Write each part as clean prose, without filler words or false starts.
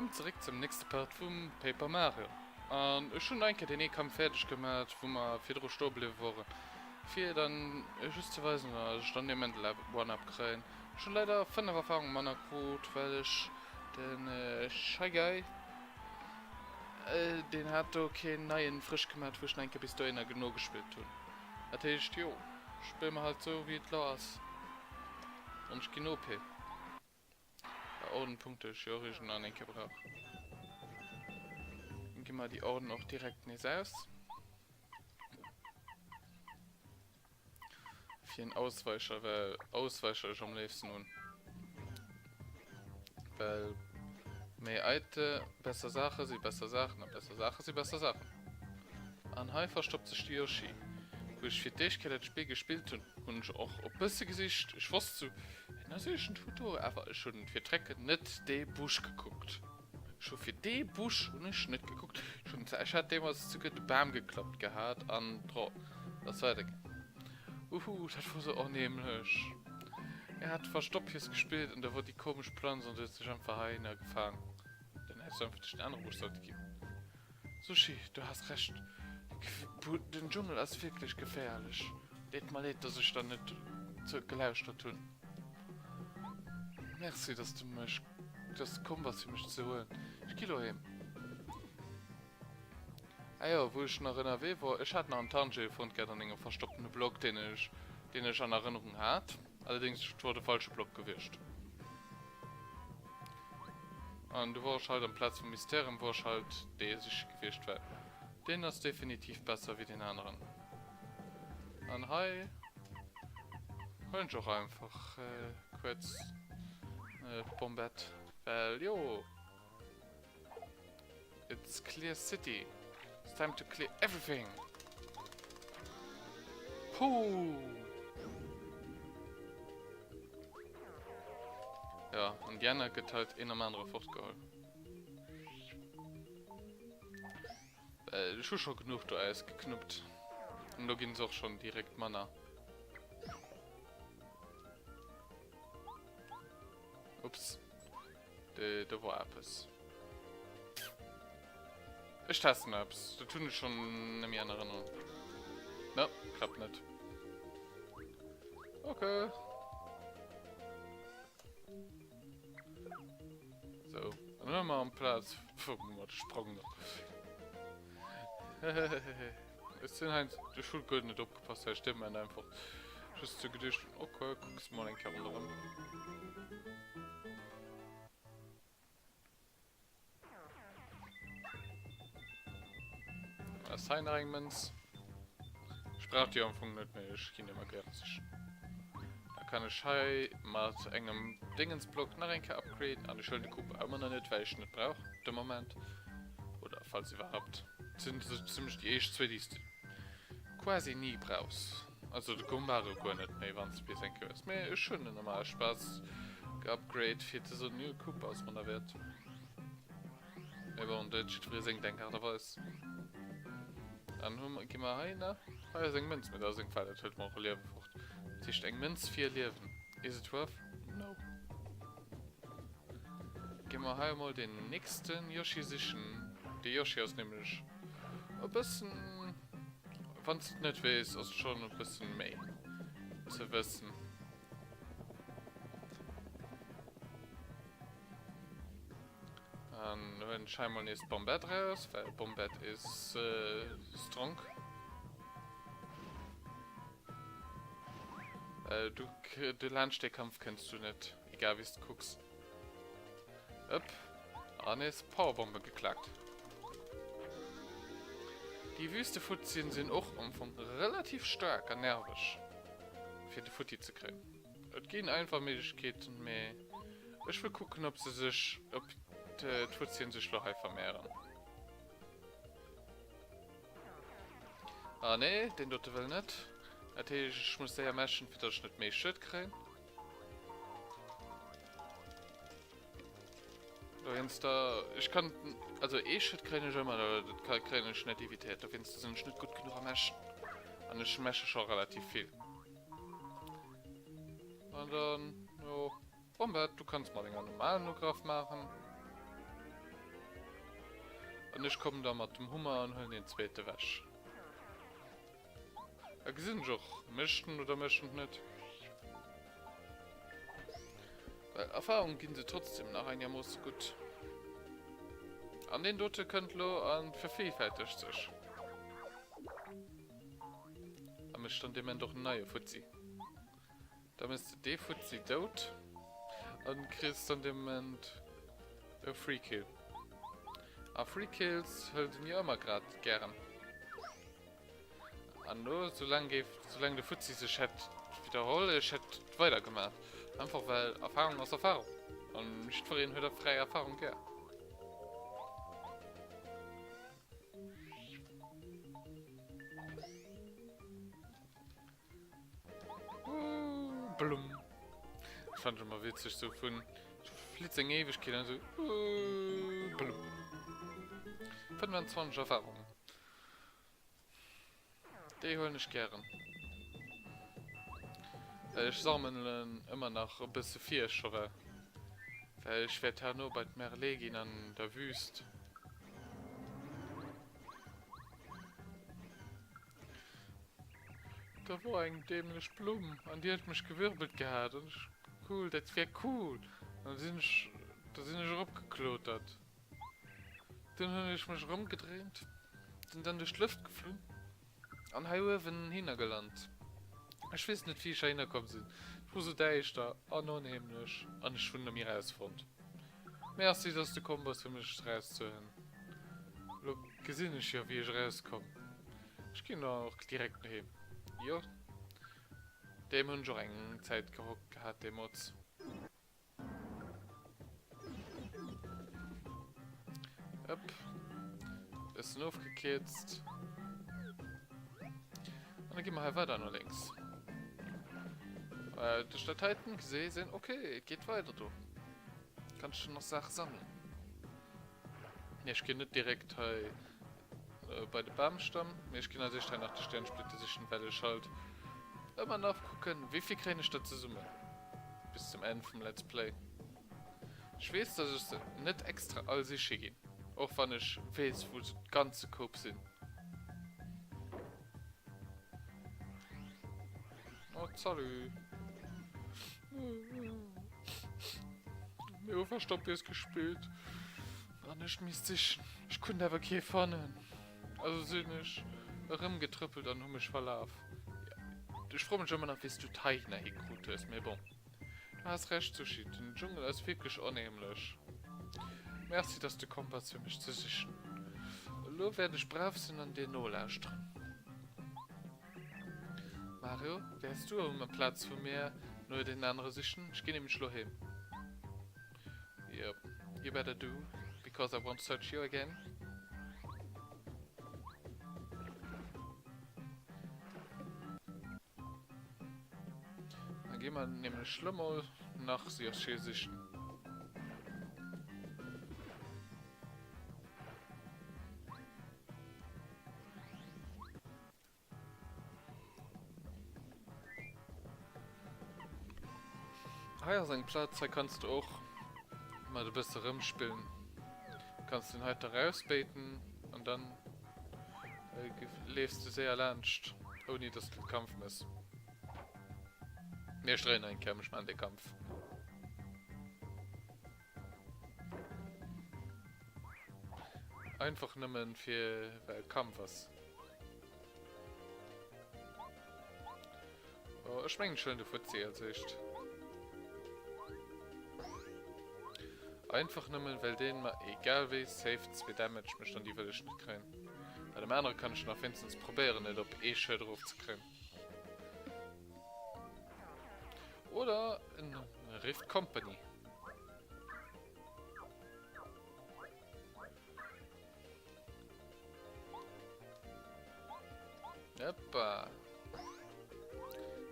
willkommen zurück zum nächsten Part vom Paper Mario. Und schon denke, den Kampf fertig gemacht, wo wir 4 Stunden waren. Für dann, just zu weisen, stand jemand One-Up kriegen. Schon leider 5 Erfahrungen mit meiner Quote, weil ich den Shy Guy, den hat auch keinen neuen frisch gemacht, wo ich denke, bis dahin genug gespielt habe. Das heißt, jo, spielen wir halt so wie es los. Und ich gehe OP. Ordenpunkte ist ja original ein Gebrauch. Dann gehen wir die Orden auch direkt nicht aus. Für einen Ausweicher, weil Ausweicher ist am liebsten nun. Weil mehr alte, bessere Sachen sind bessere Sachen, und bessere Sachen sind bessere Sachen. An Hai verstoppt sich die Yoshi. Wo ich für dich das Spiel gespielt habe und ich auch ein bisschen Gesicht, ich wusste so, natürlich ein Tutor, aber schon für Trecken nicht den Busch geguckt. Schon für den Busch und ich nicht geguckt. Schon, ich hatte damals sogar den Baum geklappt gehabt an Draw. Das war das war so annehmlich. Er hat Verstoppjes gespielt und da wurde die komische Pflanze und jetzt ist einfach einer gefangen. Dann hättest du einfach den anderen Busch sollte geben. Sushi, du hast recht. Den Dschungel ist wirklich gefährlich. Lädt mal leid, dass ich da nicht gelauscht habe. Merci, dass du mich. Das kommt, was für mich zu holen. Ich gehe hin. Ah ja, wo ich noch in NRW war, ich hatte noch einen Tanjay von einen verstoppten Block, den ich an Erinnerung hatte. Allerdings wurde der falsche Block gewischt. Und du warst halt am Platz vom Mysterium, wo ich halt der sich gewischt wird. Den ist definitiv besser wie den anderen. Und hi. Wollen ich auch einfach kurz Bombett. Weil, jo. It's clear city. It's time to clear everything. Puh. Ja, und Jana geht halt in einem anderen fortgeholt. Ich habe schon genug da Eis geknüpft. Und da ging es auch schon direkt Mana. Ups. Da war etwas. Ich teste Maps. Da tun ich schon nicht mehr in Erinnerung. Na, klappt nicht. Okay. So, dann haben wir am Platz. Guck Sprung noch. Es sind halt die Schulgeld nicht abgepasst, da stimmt man einfach. Just zu Gedicht. Okay, guck's mal ein Kerl ran. Assignments. Ich brauch die am Anfang nicht mehr, ich gehe nicht mehr gerne. Da kann ich mit einem Dingensblock nach einem upgraden, an die schöne Kuppe immer noch nicht, weil ich nicht brauche, im Moment. Oder falls überhaupt. Sind so ziemlich die ersten zwei, die du quasi nie brauchst. Also du kommst gar nicht mehr, wenn es ein bisschen ist. Mir ist schon ein normaler Spaß geupgrade für so eine neue Kuppe aus meiner Welt. Aber und das steht für den Denker, da weiß. Dann gehen wir rein, ne? Ah, ja, ein Münz mit aus dem Fall, das hält man auch Leben fort. Das ist ein Münz, 4 Leben. Is it worth? No. Gehen wir hier mal den nächsten Yoshi sichern. Der Yoshi ist nämlich ein bisschen, wenn es nicht weiß, ist schon ein bisschen mehr zu wissen. Und wenn scheinbar ist Bombett raus, weil Bombett ist strong. Du lernst den Kampf kennst du nicht, egal wie du guckst. Anne ist Powerbombe geklackt. Die Wüste-Futzien sind auch am Anfang relativ stark und nervig. Für die Futti zu kriegen. Es gehen einfach Möglichkeiten mehr. Ich will gucken, ob die Futzien sich noch vermehren. Ah ne, den dort will nicht. Ich muss ja meschen, für das ich nicht mehr Shit kriegen. Ich kann, also Shit kriege ich immer, da kriege ich Nativität. Da findest du nicht gut genug am Meschen. Und ich mesche schon relativ viel. Und dann, jo, Bombett, du kannst mal den normalen Nugriff machen. Und ich komme da mit dem Hummer und hol den zweiten Wäsch. Ja, sind doch mischten oder mischen nicht. Weil Erfahrung gehen sie trotzdem nach ein Jahr muss gut. An den Dote könnt lo an vervielfältigt sich. Aber stand dem doch ein neuer Fuzzi. Da müsste der Fuzzi tot. Und kriegst dann dem Moment ein Free Kill. A Free Kills hält mir immer gerade gern. Und nur solange der Fuzzi sich hat wiederholt, ich hätte weitergemacht. Einfach weil Erfahrung aus Erfahrung. Und nicht für ihn hört er freie Erfahrung gern. Blum. Ich fand schon mal witzig, so von Flitzing Ewigkeit, so blum. 25 Erfahrungen. Die hol ich gern. Ich sammle immer noch ein bisschen Fisch, aber weil ich werde ja nur bei Merlegin an der Wüste. Da war ein dämlich Blumen, an die hat mich gewirbelt gehabt und ich, cool, das wäre cool. Da sind ich rumgeklotert. Dann habe ich mich rumgedreht, sind dann durch die Luft geflogen und habe hingelandet. Ich weiß nicht, wie ich reingekommen bin. Ich wusste, da ist da anonymlich und ich finde mir rausfand. Merci, dass du gekommen bist, für mich rauszuhören. Ich gesehen ich ja, wie ich rauskomme. Ich gehe noch direkt nach Hause. Ja. Dem haben schon eine Zeit gehabt, dem Mods. Upp. Ist aufgekitzt. Und dann gehen wir halt weiter nur links. Die Stadthalten gesehen sind, okay, geht weiter, du. Kannst schon noch Sachen sammeln. Ja, ich gehe nicht direkt bei der Baumstamm. Ich gehe natürlich nach der Sternsplitte sich in Welle schalt. Immer nachgucken, wie viel kriege ich dazu summen. Bis zum Ende vom Let's Play. Ich weiß, dass ich nicht extra all sicher gehe. Auch wenn ich weiß, wo die ganze Coop sind. Oh, sorry. Mir Overstopp ist gespielt. War nicht mystisch. Ich konnte aber kein vorne. Also sind ich rumgetrippelt und mich verlaufen. Ja. Ich freue mich immer noch, wie du Teigner gekrut hast. Mir bon. Du hast recht, Sushi. Der Dschungel ist wirklich unheimlich. Merci, dass du kommst, für mich zu sichern. Nur werde ich brav sein und dir nur lauschen. Mario, wärst du um einen Platz für mir, nur den anderen sichern? Ich gehe nämlich nur hin. Yep, you better do, because I won't search you again. Dann gehen wir nämlich Schlummel nach sichern. Hier ist ein Platz, da kannst du auch mal ein bisschen rumspielen. Kannst den heute rausbeten und dann lebst du sehr ernst, ohne dass du Kampf musst. Wir stellen einen Kampf, ich meine den Kampf. Einfach nehmen für Kampfes. Oh, ich meine schon die Fuzzi als echt. Einfach nehmen, weil den mal egal wie safe 2 Damage mich dann die will ich nicht kriegen. Bei dem anderen kann ich noch wenigstens probieren, nicht ob schön drauf zu kriegen. Oder in Rift Company. Hoppa.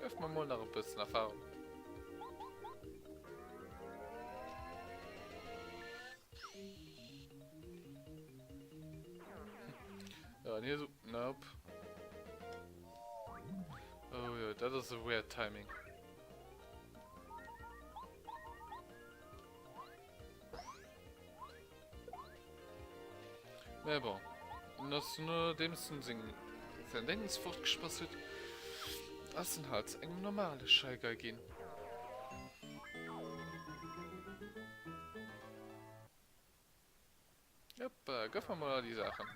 Öffnen wir mal noch ein bisschen Erfahrung. Ja, und hier so. Nope. Oh ja, das ist a weird timing. Mais bon. Das nur dem Sinn sein Denkens fortgespasset. Das sind halt eng normale Scheiger gehen. Ja, gib mal die Sachen.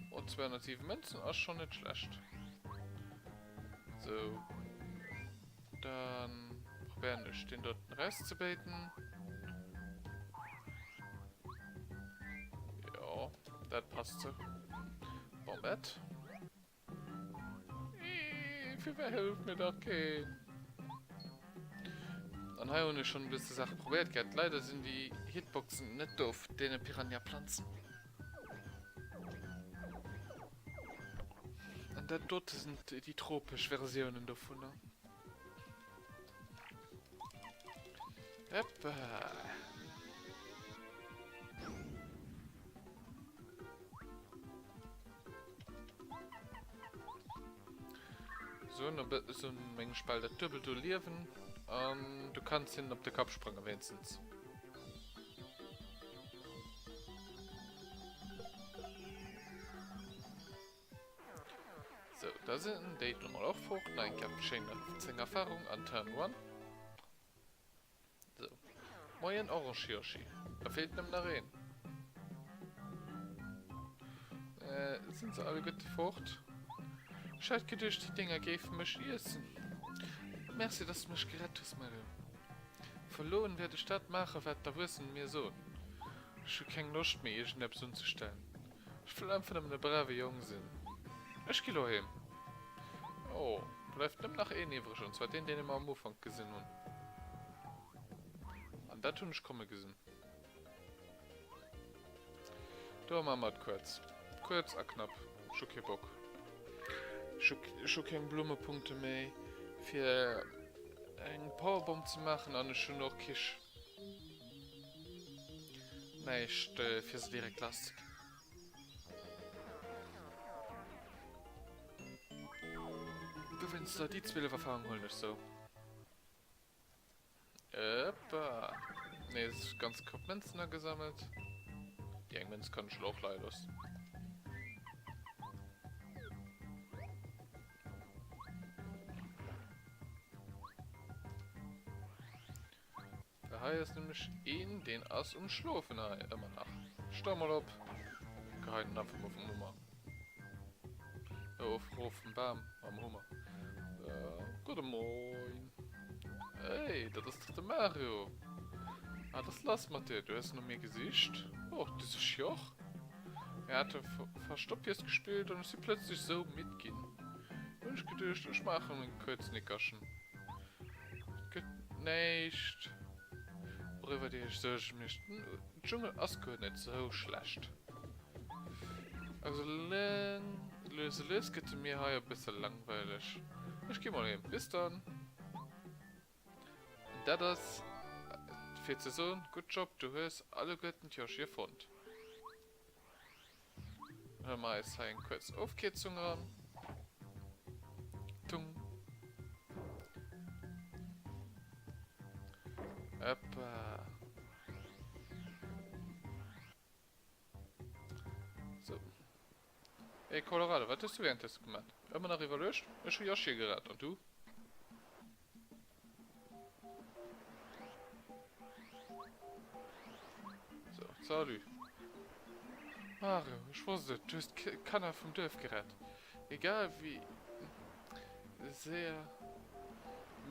Und 207 Münzen ist schon nicht schlecht. So. Dann probieren wir den dort den Rest zu beten. Ja, das passt so. Bombett. Für wer hilft mir doch kein? Dann habe ich schon ein bisschen Sachen probiert gehabt. Leider sind die Hitboxen nicht doof, denen Piranha-Pflanzen. Und dann dort sind die tropische Versionen davon. Ne? Hoppa. So ein Mengenspalt der Dürbel du leben. Du kannst hin auf den Kopf springen wenigstens. So, da sind ein Date nochmal auch vor. Nein, ich habe schöne 10 Erfahrung an Turn 1. So. Moin Orange Hirschi. Da fehlt einem nach rein. Sind sie alle gut fort? Ich hätte gedacht, die Dinger geben mich essen. Merci, dass du mich gerettet hast, Mario. Verloren werde ich das machen, was da wissen mir so. Ich habe keine Lust mehr, irgendetwas umzustellen. Ich will einfach eine brave Junge sein. Ich gehe heim. Oh, bleibt nicht nach übrig, und zwar den ich am Anfang gesehen habe. An das habe ich kommen gesehen. Da machen wir kurz. Kurz und knapp. Ich habe keinen Bock. Ich habe keine Blumenpunkte mehr. Für einen Powerbomb zu machen, und ich schon noch Kisch. Nicht für so direkt lastig. Du willst da die 12 Erfahrungen holen, nicht so. Ne, es ist ganz Kopf Münzen gesammelt. Die Engmens kann ich auch leider. Da ist nämlich ihn, den Ass umschlafen immer nach. Stau mal ab. Geheim Napf auf dem Hummer. Auf dem Baum am Hummer. Guten Morgen. Hey, das ist doch der Mario. Ah, das lass mal dir. Du hast noch mehr Gesicht. Oh, das ist Joch. Er hatte verstoppt jetzt gespielt und ist plötzlich so mitgehen. Und ich gedacht, ich mache einen kurzen Nickerchen. Geht nicht. Worüber die ich so mich. Dschungel ist gut nicht so schlecht. Also, löse geht mir hier ein bisschen langweilig. Ich geh mal hin. Bis dann. Das für die Saison. Gut Job, du hast alle guten Tierchen gefunden. Hör mal, jetzt ein kurz Aufketzung ran. Tung. Hoppa. So. Hey Colorado, was hast du währenddessen gemacht? Immer noch überlöscht? Ich habe Yoshi geraten. Und du? So, salut. Mario, ich wusste, du hast keiner vom Dorf gerettet. Egal wie sehr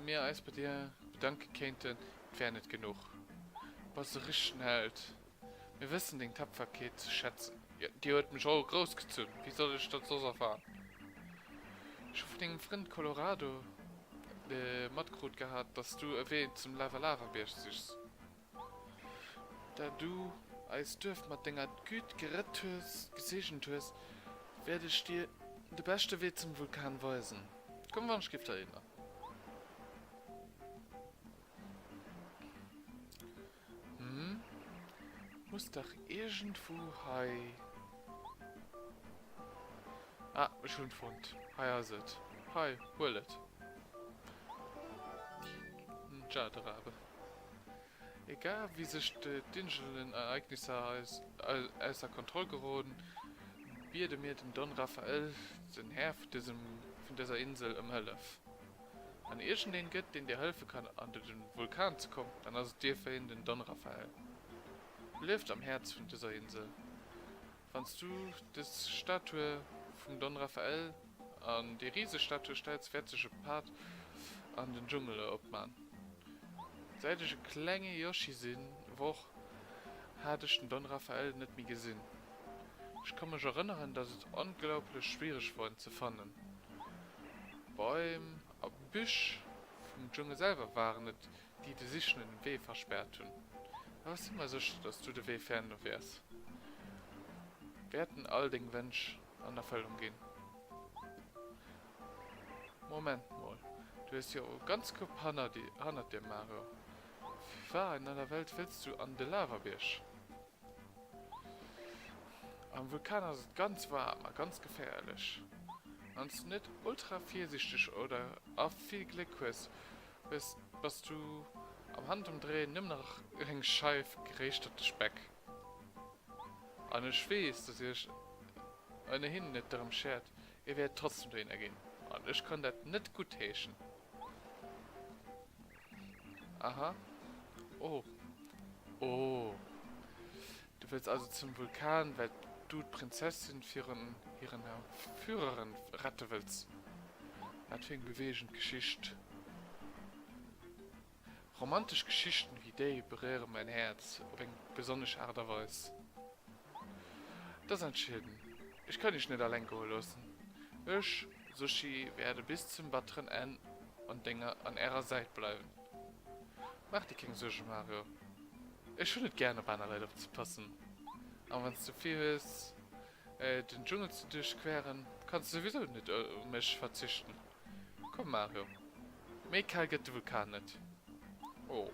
mehr als bei dir bedanken könnten, wäre nicht genug. Was du richten hält. Wir wissen den Tapferkeit zu schätzen. Ja, die hat mich auch großgezogen. Wie soll ich das so erfahren? Ich hoffe, den Freund Colorado Matgrut gehabt, dass du erwähnt zum Lava-Lava-Berg siehst. Da du als Dörf mit deiner gut gerettet hast, gesegnet hast, werde ich dir den besten Weg zum Vulkan weisen. Komm, wann schrift erinnern. Muss doch irgendwo hei. Ah, schon fand. Hi, ist es. Hi, hol it. Ein Jadrabe. Egal wie sich die dunklen Ereignisse außer Kontrolle geraten, bietet mir den Don Raphael den Herr von dieser Insel im Hilfe. Wenn irgendeinen gibt, den dir helfen kann, an den Vulkan zu kommen, dann ist es dir für ihn den Don Raphael. Lebt am Herz von dieser Insel. Wenn du das Statue von Don Raphael an die riesige Statue stellst, wird sich ein Part an den Dschungel obmann. Seit ich kleine Yoshi sind, hatte ich den Don Raphael nicht mehr gesehen. Ich kann mich erinnern, dass es unglaublich schwierig war, ihn zu finden. Bäume, Büsche vom Dschungel selber waren nicht, die sich in den Weg versperrt haben. Aber es ist immer sicher, dass du den Weg fern wärst. Werden all den Wünschen an Erfüllung gehen. Moment mal, du hast ja auch ganz gut Hanna dir, Mario. Wie war in aller Welt willst du an der Lavabisch? Am Vulkan ist es ganz warm, ganz gefährlich. Wenn du nicht ultra vorsichtig oder auf viel Glück hast, was du am Handumdrehen nimm noch ein scheif gerechterten Speck. Und ich weiß, dass ihr ohnehin nicht darum schert, ihr werdet trotzdem dahin gehen. Und ich kann das nicht gut heischen. Aha. Oh. Oh. Du willst also zum Vulkan, weil du die Prinzessin für ihren Führerin retten willst. Natürlich bewegende Geschichte. Romantische Geschichten wie die berühren mein Herz auf eine besondere Art und Weise. Das ist entschieden. Ich kann dich nicht allein gehen lassen. Ich, Sushi, werde bis zum weiteren Ende und Dinge an ihrer Seite bleiben. Mach dir keine Sorgen, Mario. Ich würde nicht gerne bei einer Leute aufzupassen. Aber wenn es zu viel ist, den Dschungel zu durchqueren, kannst du sowieso nicht auf mich verzichten. Komm, Mario. Mehr kalt geht der Vulkan nicht. Oh.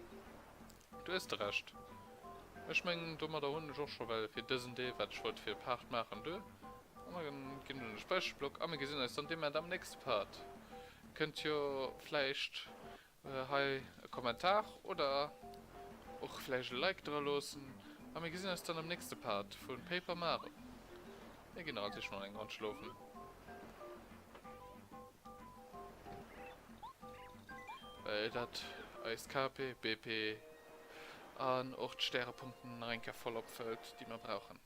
Du hast recht. Ich meine, du mal da unten auch schon, weil für diesen Day, was ich wollte für Part machen, du. Und dann gehen wir in den Speicherblock. Aber wir gesehen, ist dann jemand am nächsten Part. Könnt ihr vielleicht einen Kommentar oder auch vielleicht ein Like da lassen. Aber wir gesehen, ist dann am nächsten Part von Paper Mario. Ja, genau, als ich schon einen schlafen. Weil das als KP, BP an 8 Sternepunkten Ranker voll abfällt, die wir brauchen.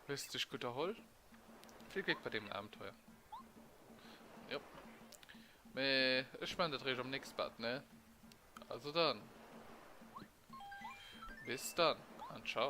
Willst du dich gut erholen? Viel Glück bei dem Abenteuer. Ja. Ich meine, das dreht am nächsten Part, ne? Also dann. Bis dann und ciao.